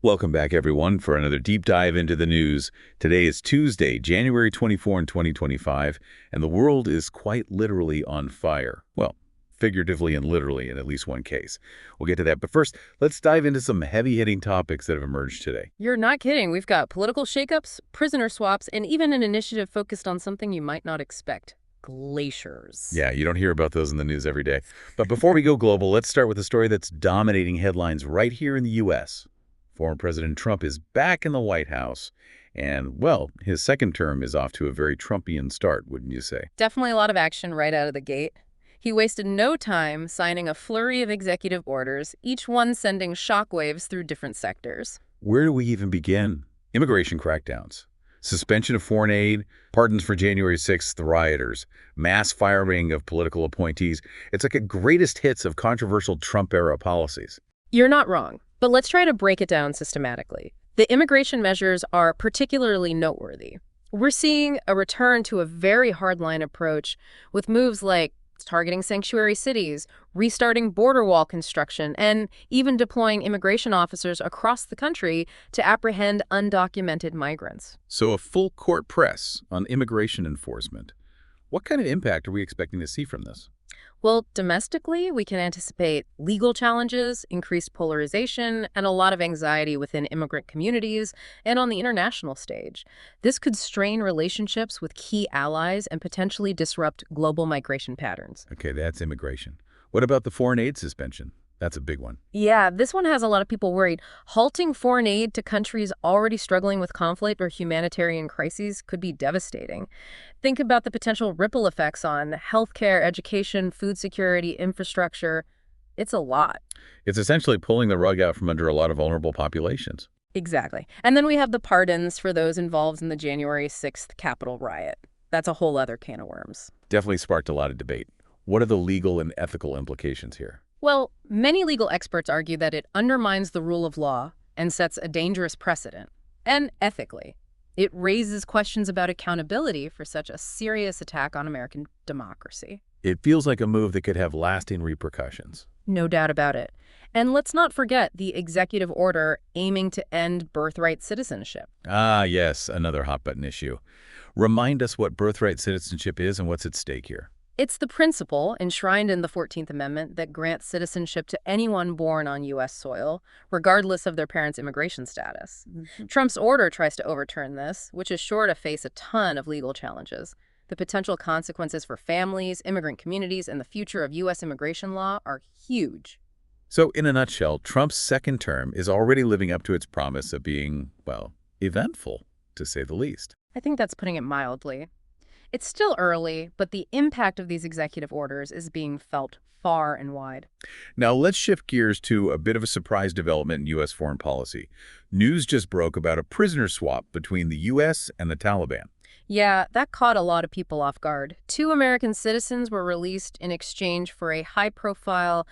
Welcome back, everyone, for another deep dive into the news. Today is Tuesday, January 24 in 2025, and the world is quite literally on fire. Well, figuratively and literally in at least one case. We'll get to that, but first, let's dive into some heavy-hitting topics that have emerged today. You're not kidding. We've got political shakeups, prisoner swaps, and even an initiative focused on something you might not expect. Glaciers. Yeah, you don't hear about those in the news every day. But before we go global, let's start with a story that's dominating headlines right here in the U.S. Former President Trump is back in the White House, and, well, his second term is off to a very Trumpian start, wouldn't you say? Definitely a lot of action right out of the gate. He wasted no time signing a flurry of executive orders, each one sending shockwaves through different sectors. Where do we even begin? Immigration crackdowns, suspension of foreign aid, pardons for January 6th rioters, mass firing of political appointees. It's like a greatest hits of controversial Trump-era policies. You're not wrong, but let's try to break it down systematically. The immigration measures are particularly noteworthy. We're seeing a return to a very hardline approach with moves like targeting sanctuary cities, restarting border wall construction, and even deploying immigration officers across the country to apprehend undocumented migrants. So a full court press on immigration enforcement. What kind of impact are we expecting to see from this? Well, domestically, we can anticipate legal challenges, increased polarization, and a lot of anxiety within immigrant communities and on the international stage. This could strain relationships with key allies and potentially disrupt global migration patterns. Okay, that's immigration. What about the foreign aid suspension? That's a big one. Yeah, this one has a lot of people worried. Halting foreign aid to countries already struggling with conflict or humanitarian crises could be devastating. Think about the potential ripple effects on healthcare, education, food security, infrastructure. It's a lot. It's essentially pulling the rug out from under a lot of vulnerable populations. Exactly. And then we have the pardons for those involved in the January 6th Capitol riot. That's a whole other can of worms. Definitely sparked a lot of debate. What are the legal and ethical implications here? Well, many legal experts argue that it undermines the rule of law and sets a dangerous precedent. And ethically, it raises questions about accountability for such a serious attack on American democracy. It feels like a move that could have lasting repercussions. No doubt about it. And let's not forget the executive order aiming to end birthright citizenship. Ah, yes, another hot-button issue. Remind us what birthright citizenship is and what's at stake here. It's the principle enshrined in the 14th Amendment that grants citizenship to anyone born on U.S. soil, regardless of their parents' immigration status. Trump's order tries to overturn this, which is sure to face a ton of legal challenges. The potential consequences for families, immigrant communities, and the future of U.S. immigration law are huge. So, in a nutshell, Trump's second term is already living up to its promise of being, well, eventful, to say the least. I think that's putting it mildly. It's still early, but the impact of these executive orders is being felt far and wide. Now, let's shift gears to a bit of a surprise development in U.S. foreign policy. News just broke about a prisoner swap between the U.S. and the Taliban. Yeah, that caught a lot of people off guard. 2 American citizens were released in exchange for a high-profile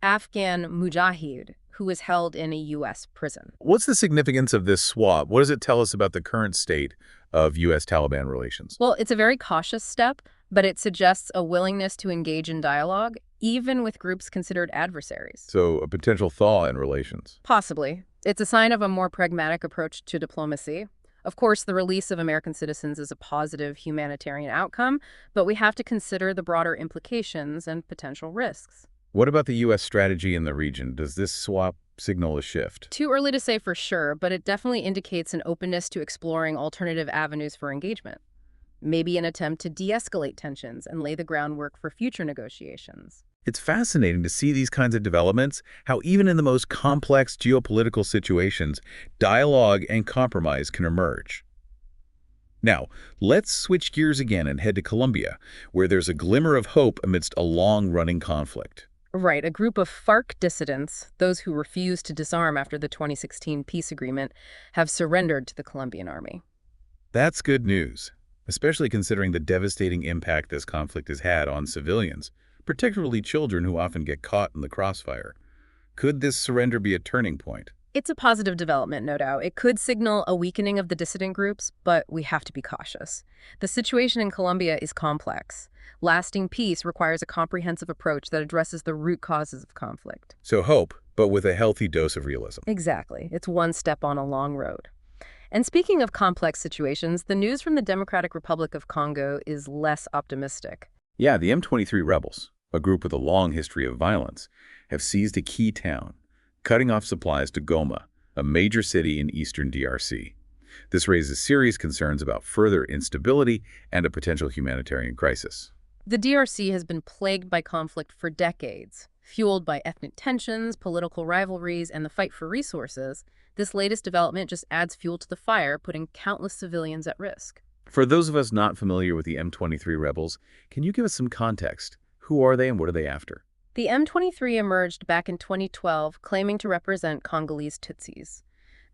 Afghan mujahid who was held in a U.S. prison. What's the significance of this swap? What does it tell us about the current state of U.S.-Taliban relations? Well, it's a very cautious step, but it suggests a willingness to engage in dialogue, even with groups considered adversaries. So a potential thaw in relations. Possibly. It's a sign of a more pragmatic approach to diplomacy. Of course, the release of American citizens is a positive humanitarian outcome, but we have to consider the broader implications and potential risks. What about the U.S. strategy in the region? Does this swap signal a shift? Too early to say for sure, but it definitely indicates an openness to exploring alternative avenues for engagement. Maybe an attempt to de-escalate tensions and lay the groundwork for future negotiations. It's fascinating to see these kinds of developments, how even in the most complex geopolitical situations, dialogue and compromise can emerge. Now, let's switch gears again and head to Colombia, where there's a glimmer of hope amidst a long-running conflict. Right, a group of FARC dissidents, those who refused to disarm after the 2016 peace agreement, have surrendered to the Colombian army. That's good news, especially considering the devastating impact this conflict has had on civilians, particularly children who often get caught in the crossfire. Could this surrender be a turning point? It's a positive development, no doubt. It could signal a weakening of the dissident groups, but we have to be cautious. The situation in Colombia is complex. Lasting peace requires a comprehensive approach that addresses the root causes of conflict. So hope, but with a healthy dose of realism. Exactly. It's one step on a long road. And speaking of complex situations, the news from the Democratic Republic of Congo is less optimistic. Yeah, the M23 rebels, a group with a long history of violence, have seized a key town, cutting off supplies to Goma, a major city in eastern DRC. This raises serious concerns about further instability and a potential humanitarian crisis. The DRC has been plagued by conflict for decades. Fueled by ethnic tensions, political rivalries, and the fight for resources, this latest development just adds fuel to the fire, putting countless civilians at risk. For those of us not familiar with the M23 rebels, can you give us some context? Who are they and what are they after? The M23 emerged back in 2012, claiming to represent Congolese Tutsis.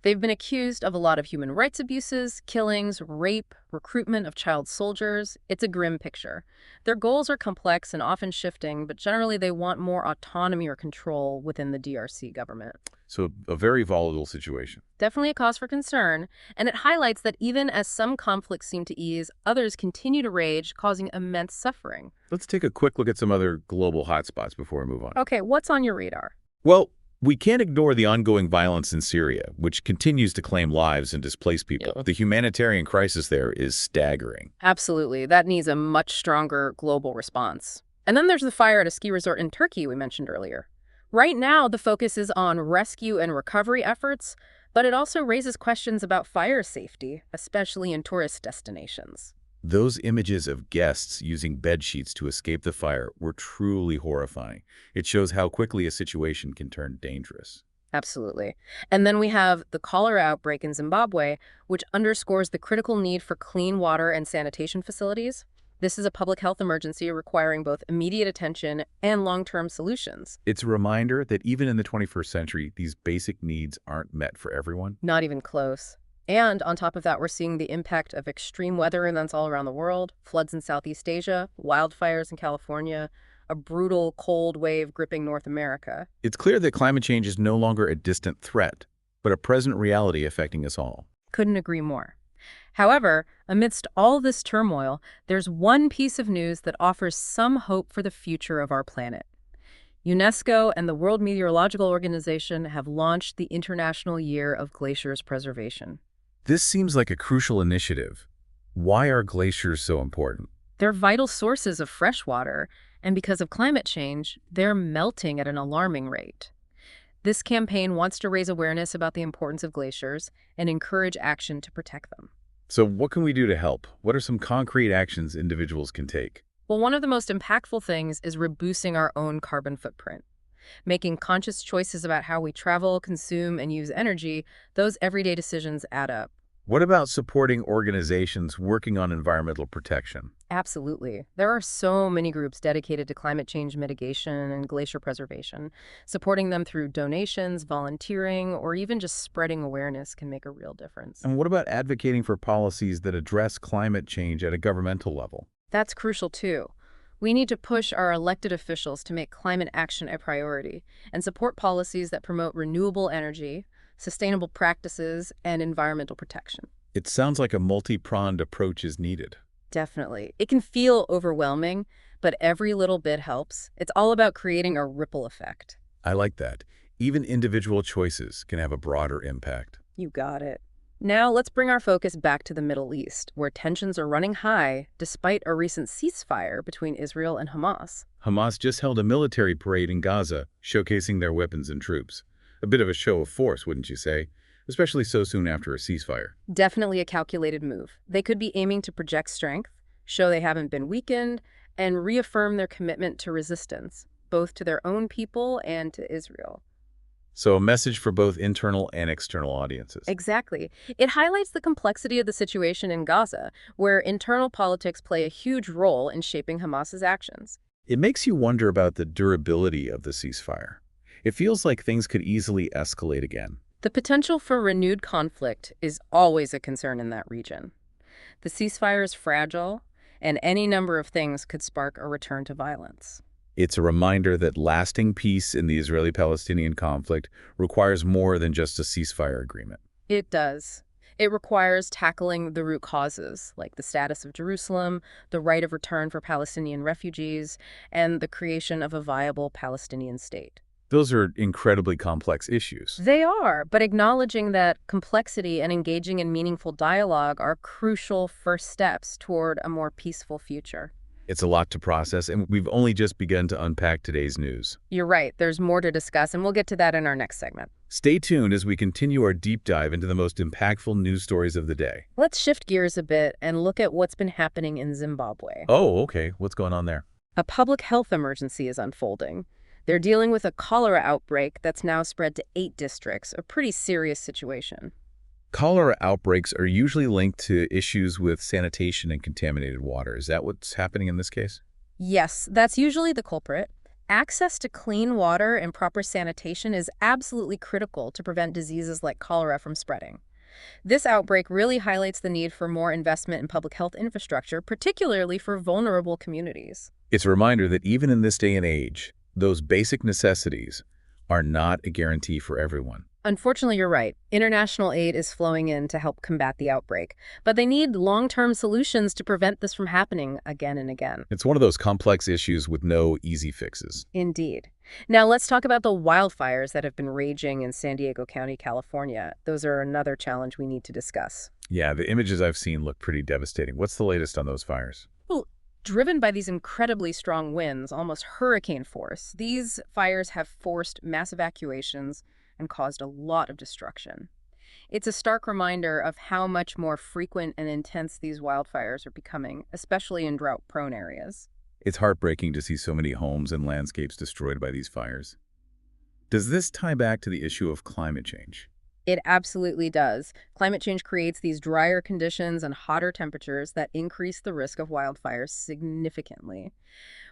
They've been accused of a lot of human rights abuses, killings, rape, recruitment of child soldiers. It's a grim picture. Their goals are complex and often shifting, but generally they want more autonomy or control within the DRC government. So a very volatile situation. Definitely a cause for concern, and it highlights that even as some conflicts seem to ease, others continue to rage, causing immense suffering. Let's take a quick look at some other global hotspots before we move on. Okay, what's on your radar? Well, we can't ignore the ongoing violence in Syria, which continues to claim lives and displace people. Yeah. The humanitarian crisis there is staggering. Absolutely. That needs a much stronger global response. And then there's the fire at a ski resort in Turkey we mentioned earlier. Right now, the focus is on rescue and recovery efforts, but it also raises questions about fire safety, especially in tourist destinations. Those images of guests using bed sheets to escape the fire were truly horrifying. It shows how quickly a situation can turn dangerous. Absolutely. And then we have the cholera outbreak in Zimbabwe, which underscores the critical need for clean water and sanitation facilities. This is a public health emergency requiring both immediate attention and long-term solutions. It's a reminder that even in the 21st century, these basic needs aren't met for everyone. Not even close. And on top of that, we're seeing the impact of extreme weather events all around the world, floods in Southeast Asia, wildfires in California, a brutal cold wave gripping North America. It's clear that climate change is no longer a distant threat, but a present reality affecting us all. Couldn't agree more. However, amidst all this turmoil, there's one piece of news that offers some hope for the future of our planet. UNESCO and the World Meteorological Organization have launched the International Year of Glaciers Preservation. This seems like a crucial initiative. Why are glaciers so important? They're vital sources of fresh water, and because of climate change, they're melting at an alarming rate. This campaign wants to raise awareness about the importance of glaciers and encourage action to protect them. So what can we do to help? What are some concrete actions individuals can take? Well, one of the most impactful things is reducing our own carbon footprint. Making conscious choices about how we travel, consume, and use energy, those everyday decisions add up. What about supporting organizations working on environmental protection? Absolutely. There are so many groups dedicated to climate change mitigation and glacier preservation. Supporting them through donations, volunteering, or even just spreading awareness can make a real difference. And what about advocating for policies that address climate change at a governmental level? That's crucial too. We need to push our elected officials to make climate action a priority and support policies that promote renewable energy, sustainable practices, and environmental protection. It sounds like a multi-pronged approach is needed. Definitely. It can feel overwhelming, but every little bit helps. It's all about creating a ripple effect. I like that. Even individual choices can have a broader impact. You got it. Now let's bring our focus back to the Middle East, where tensions are running high despite a recent ceasefire between Israel and Hamas. Hamas just held a military parade in Gaza, showcasing their weapons and troops. A bit of a show of force, wouldn't you say? Especially so soon after a ceasefire. Definitely a calculated move. They could be aiming to project strength, show they haven't been weakened, and reaffirm their commitment to resistance, both to their own people and to Israel. So a message for both internal and external audiences. Exactly. It highlights the complexity of the situation in Gaza, where internal politics play a huge role in shaping Hamas's actions. It makes you wonder about the durability of the ceasefire. It feels like things could easily escalate again. The potential for renewed conflict is always a concern in that region. The ceasefire is fragile, and any number of things could spark a return to violence. It's a reminder that lasting peace in the Israeli-Palestinian conflict requires more than just a ceasefire agreement. It does. It requires tackling the root causes, like the status of Jerusalem, the right of return for Palestinian refugees, and the creation of a viable Palestinian state. Those are incredibly complex issues. They are, but acknowledging that complexity and engaging in meaningful dialogue are crucial first steps toward a more peaceful future. It's a lot to process, and we've only just begun to unpack today's news. You're right, there's more to discuss, and we'll get to that in our next segment. Stay tuned as we continue our deep dive into the most impactful news stories of the day. Let's shift gears a bit and look at what's been happening in Zimbabwe. Oh, okay. What's going on there? A public health emergency is unfolding. They're dealing with a cholera outbreak that's now spread to 8 districts, a pretty serious situation. Cholera outbreaks are usually linked to issues with sanitation and contaminated water. Is that what's happening in this case? Yes, that's usually the culprit. Access to clean water and proper sanitation is absolutely critical to prevent diseases like cholera from spreading. This outbreak really highlights the need for more investment in public health infrastructure, particularly for vulnerable communities. It's a reminder that even in this day and age, those basic necessities are not a guarantee for everyone. Unfortunately, you're right. International aid is flowing in to help combat the outbreak, but they need long-term solutions to prevent this from happening again and again. It's one of those complex issues with no easy fixes. Indeed. Now let's talk about the wildfires that have been raging in San Diego County, California. Those are another challenge we need to discuss. Yeah, the images I've seen look pretty devastating. What's the latest on those fires? Well, driven by these incredibly strong winds, almost hurricane force, these fires have forced mass evacuations and caused a lot of destruction. It's a stark reminder of how much more frequent and intense these wildfires are becoming, especially in drought-prone areas. It's heartbreaking to see so many homes and landscapes destroyed by these fires. Does this tie back to the issue of climate change? It absolutely does. Climate change creates these drier conditions and hotter temperatures that increase the risk of wildfires significantly.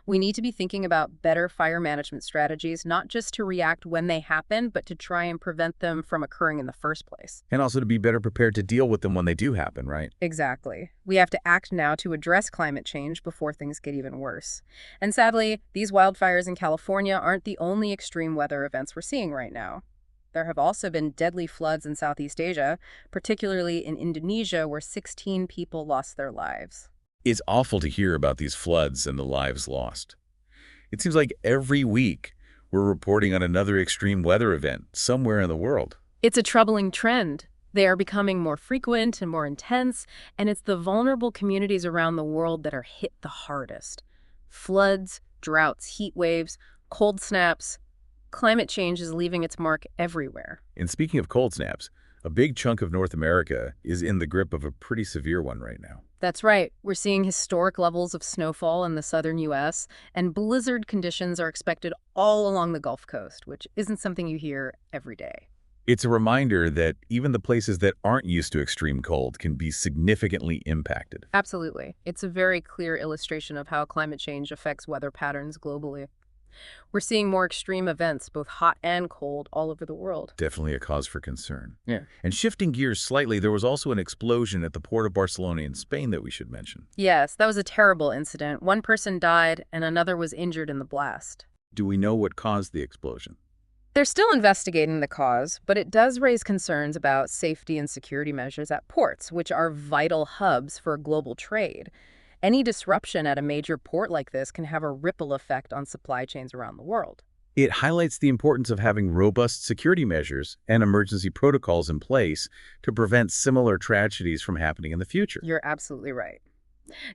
We need to be thinking about better fire management strategies, not just to react when they happen, but to try and prevent them from occurring in the first place. And also to be better prepared to deal with them when they do happen, right? Exactly. We have to act now to address climate change before things get even worse. And sadly, these wildfires in California aren't the only extreme weather events we're seeing right now. There have also been deadly floods in Southeast Asia, particularly in Indonesia, where 16 people lost their lives. It's awful to hear about these floods and the lives lost. It seems like every week we're reporting on another extreme weather event somewhere in the world. It's a troubling trend. They are becoming more frequent and more intense, and it's the vulnerable communities around the world that are hit the hardest. Floods, droughts, heat waves, cold snaps. Climate change is leaving its mark everywhere. And speaking of cold snaps, a big chunk of North America is in the grip of a pretty severe one right now. That's right. We're seeing historic levels of snowfall in the southern U.S., and blizzard conditions are expected all along the Gulf Coast, which isn't something you hear every day. It's a reminder that even the places that aren't used to extreme cold can be significantly impacted. Absolutely. It's a very clear illustration of how climate change affects weather patterns globally. We're seeing more extreme events, both hot and cold, all over the world. Definitely a cause for concern. Yeah. And shifting gears slightly, there was also an explosion at the port of Barcelona in Spain that we should mention. Yes, that was a terrible incident. One person died and another was injured in the blast. Do we know what caused the explosion? They're still investigating the cause, but it does raise concerns about safety and security measures at ports, which are vital hubs for global trade. Any disruption at a major port like this can have a ripple effect on supply chains around the world. It highlights the importance of having robust security measures and emergency protocols in place to prevent similar tragedies from happening in the future. You're absolutely right.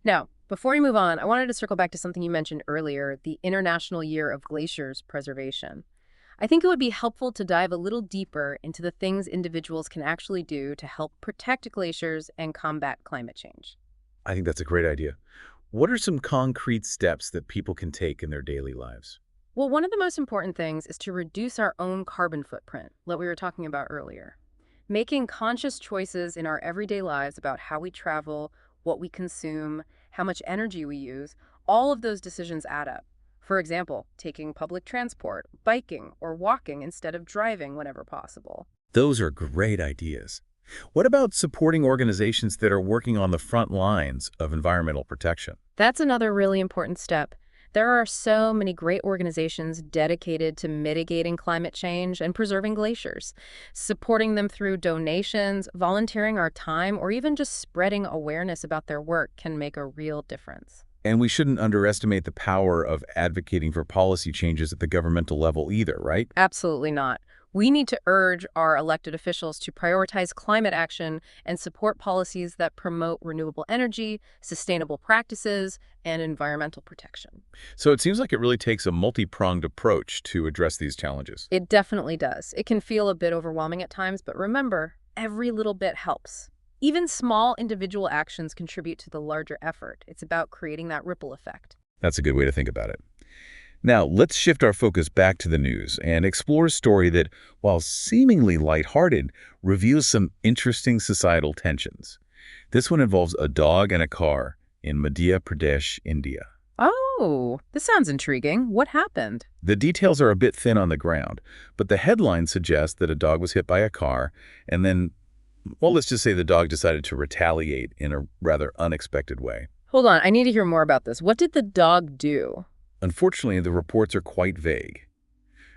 Now, before we move on, I wanted to circle back to something you mentioned earlier, the International Year of Glaciers Preservation. I think it would be helpful to dive a little deeper into the things individuals can actually do to help protect glaciers and combat climate change. I think that's a great idea. What are some concrete steps that people can take in their daily lives? Well, one of the most important things is to reduce our own carbon footprint, like we were talking about earlier. Making conscious choices in our everyday lives about how we travel, what we consume, how much energy we use, all of those decisions add up. For example, taking public transport, biking, or walking instead of driving whenever possible. Those are great ideas. What about supporting organizations that are working on the front lines of environmental protection? That's another really important step. There are so many great organizations dedicated to mitigating climate change and preserving glaciers. Supporting them through donations, volunteering our time, or even just spreading awareness about their work can make a real difference. And we shouldn't underestimate the power of advocating for policy changes at the governmental level either, right? Absolutely not. We need to urge our elected officials to prioritize climate action and support policies that promote renewable energy, sustainable practices, and environmental protection. So it seems like it really takes a multi-pronged approach to address these challenges. It definitely does. It can feel a bit overwhelming at times, but remember, every little bit helps. Even small individual actions contribute to the larger effort. It's about creating that ripple effect. That's a good way to think about it. Now, let's shift our focus back to the news and explore a story that, while seemingly lighthearted, reveals some interesting societal tensions. This one involves a dog and a car in Madhya Pradesh, India. Oh, this sounds intriguing. What happened? The details are a bit thin on the ground, but the headline suggests that a dog was hit by a car and then, well, let's just say the dog decided to retaliate in a rather unexpected way. Hold on, I need to hear more about this. What did the dog do? Unfortunately, the reports are quite vague.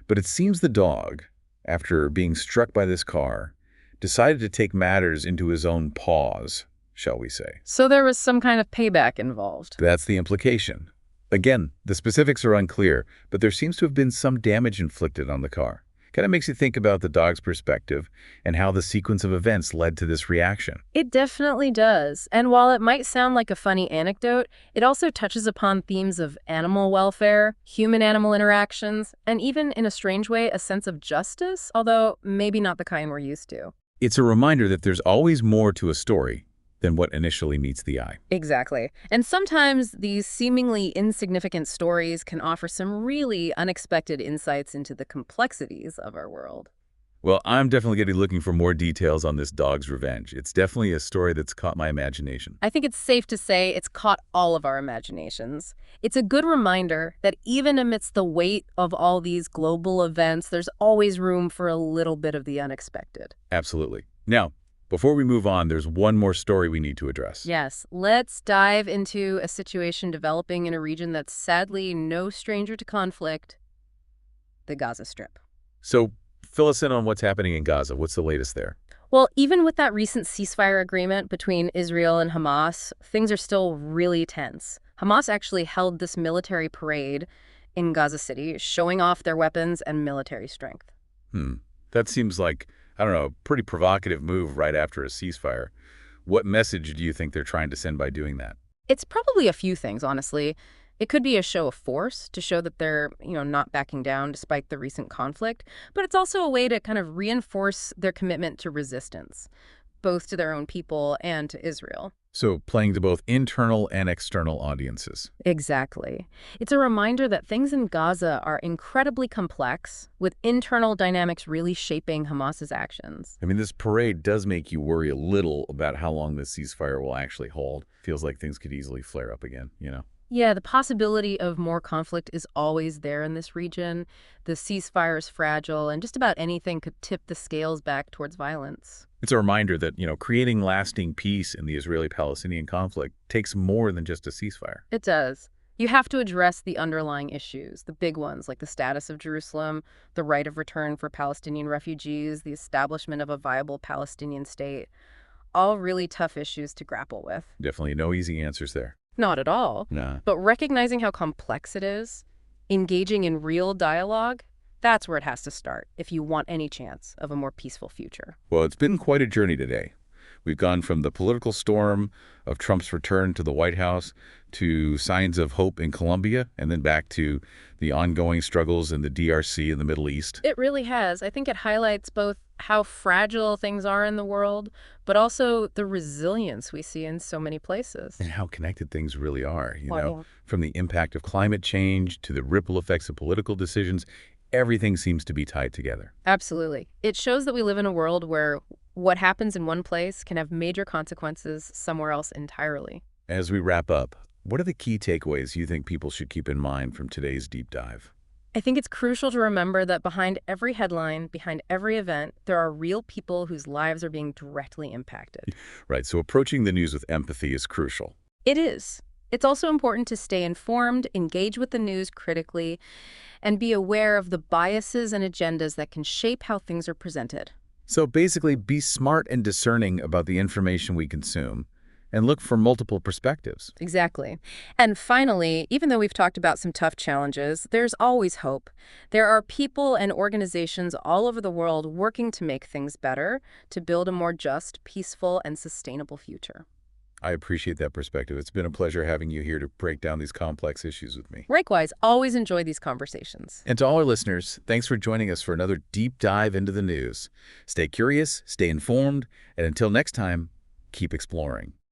But it seems the dog, after being struck by this car, decided to take matters into his own paws, shall we say. So there was some kind of payback involved. That's the implication. Again, the specifics are unclear, but there seems to have been some damage inflicted on the car. Kind of makes you think about the dog's perspective and how the sequence of events led to this reaction. It definitely does. And while it might sound like a funny anecdote, it also touches upon themes of animal welfare, human-animal interactions, and even, in a strange way, a sense of justice, although maybe not the kind we're used to. It's a reminder that there's always more to a story than what initially meets the eye. Exactly. And sometimes these seemingly insignificant stories can offer some really unexpected insights into the complexities of our world. Well, I'm definitely going to be looking for more details on this dog's revenge. It's definitely a story that's caught my imagination. I think it's safe to say it's caught all of our imaginations. It's a good reminder that even amidst the weight of all these global events, there's always room for a little bit of the unexpected. Absolutely. Now, before we move on, there's one more story we need to address. Yes, let's dive into a situation developing in a region that's sadly no stranger to conflict, the Gaza Strip. So, fill us in on what's happening in Gaza. What's the latest there? Well, even with that recent ceasefire agreement between Israel and Hamas, things are still really tense. Hamas actually held this military parade in Gaza City, showing off their weapons and military strength. That seems like, I don't know, a pretty provocative move right after a ceasefire. What message do you think they're trying to send by doing that? It's probably a few things, honestly. It could be a show of force to show that they're, not backing down despite the recent conflict, but it's also a way to kind of reinforce their commitment to resistance, both to their own people and to Israel. So, playing to both internal and external audiences. Exactly. It's a reminder that things in Gaza are incredibly complex, with internal dynamics really shaping Hamas's actions. I mean, this parade does make you worry a little about how long this ceasefire will actually hold. Feels like things could easily flare up again, Yeah, the possibility of more conflict is always there in this region. The ceasefire is fragile, and just about anything could tip the scales back towards violence. It's a reminder that, creating lasting peace in the Israeli-Palestinian conflict takes more than just a ceasefire. It does. You have to address the underlying issues, the big ones like the status of Jerusalem, the right of return for Palestinian refugees, the establishment of a viable Palestinian state. All really tough issues to grapple with. Definitely no easy answers there. Not at all. Nah. But recognizing how complex it is, engaging in real dialogue, that's where it has to start if you want any chance of a more peaceful future. Well, it's been quite a journey today. We've gone from the political storm of Trump's return to the White House to signs of hope in Colombia, and then back to the ongoing struggles in the DRC in the Middle East. It really has. I think it highlights both how fragile things are in the world, but also the resilience we see in so many places. And how connected things really are, Yeah. From the impact of climate change to the ripple effects of political decisions, everything seems to be tied together. Absolutely. It shows that we live in a world where what happens in one place can have major consequences somewhere else entirely. As we wrap up, what are the key takeaways you think people should keep in mind from today's deep dive? I think it's crucial to remember that behind every headline, behind every event, there are real people whose lives are being directly impacted. Right, so approaching the news with empathy is crucial. It is. It's also important to stay informed, engage with the news critically, and be aware of the biases and agendas that can shape how things are presented. So basically, be smart and discerning about the information we consume, and look for multiple perspectives. Exactly. And finally, even though we've talked about some tough challenges, there's always hope. There are people and organizations all over the world working to make things better, to build a more just, peaceful, and sustainable future. I appreciate that perspective. It's been a pleasure having you here to break down these complex issues with me. Likewise, always enjoy these conversations. And to all our listeners, thanks for joining us for another deep dive into the news. Stay curious, stay informed, and until next time, keep exploring.